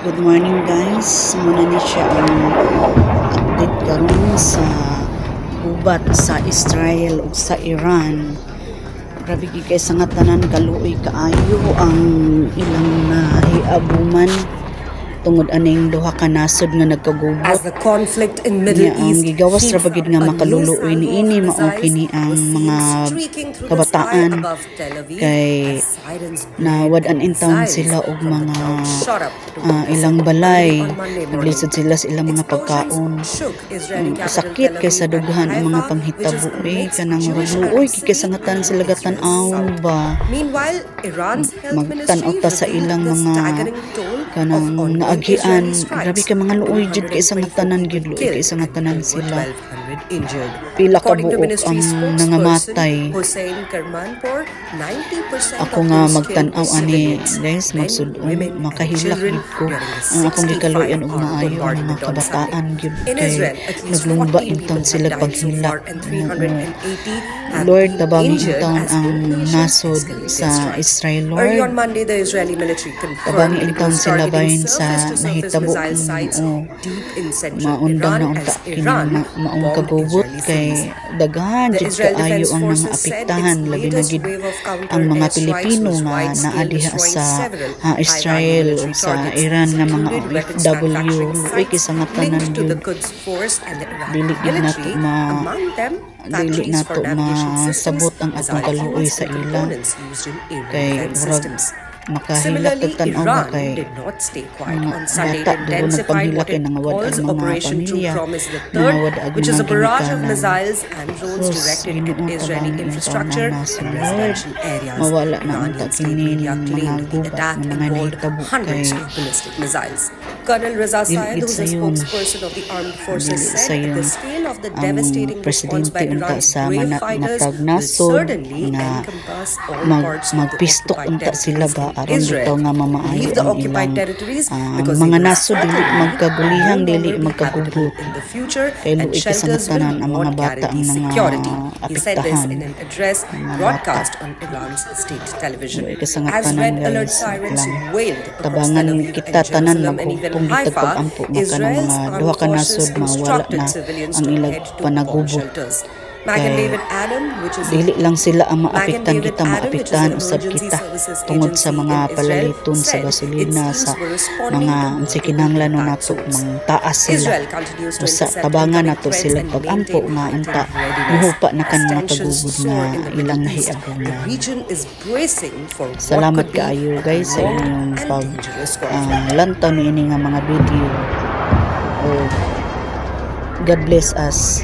Good morning guys. Muna ni siya ang update karon sa ubat sa Israel ug sa Iran. Grabe kay sa nga tanan kaluoy kaayo ang ilang nahiabuman tungod aning duha ka nasod nga nagkagubot. As the conflict in Middle East, ang gigawas ra bagid nga makaluluoy niini mao kini ang mga kabataan kay nawad-an in town sila og mga ilang balay, naglisod sila sa ilang mga pagkaon. Sakit kay sa dughan ang mga panghitabo kanang luoy kay sangatan sila gatan-awon ba. Meanwhile, Iran's health magtan-aw ta sa ilang mga kanang naagian, grabe ka mga luoy jud kay isang tanan gid luoy kay isang tanan sila. Pila ka buok ang nangamatay. Ako nga magtan-aw ani guys, magsud-on makahilak gid ko ang akong gikaluyan og maayo ang mga kabataan gid kay naglumba inton sila paghilak. Lord, tabangi inton ang nasod sa Israel, Lord. Tabangi inton sila bahin sa nahitabo maundang na unta kini maong kagubot kay daghan jud kaayo ang mga apektahan labi na gid ang mga Pilipino nga naa diha sa Israel ug sa Iran nga mga OFW ay kisangatanan jud dili nato masabot ang atong kaluoy sa ila kay murag makahilak tagtanaw ba kay nata doon nagpanghilak kay nangawad ang mga pamilya nangawad ang mga ginikanan mawala na ang takinin ng mga gubat ng mga nahitabo kay Colonel Reza Sayed, who is a spokesperson of the armed forces, said that the scale of the devastating response by Iran's brave fighters will certainly encompass all parts of the occupied territories. Israel leave the occupied territories because mga naso dili magkagulihang dili magkagubot in the future kay and shelters will not guarantee security. He said this in an address broadcast on Iran's state television. As red alert sirens wailed across Tel Aviv and Jerusalem and even Haifa, Israel's armed forces instructed civilians to head to bomb shelters. Magan David Adam, which is dili lang sila ang maapektan kita, maapektan usab kita tungod sa mga palaliton sa gasolina sa mga kinahanglan nato mang taas sila usa tabangan nato sila pag-ampo nga unta muhupa na kan mga kagubod nga ilang nahiabunan. Salamat kaayo guys sa inyong pag lantaw niini nga mga video. God bless us.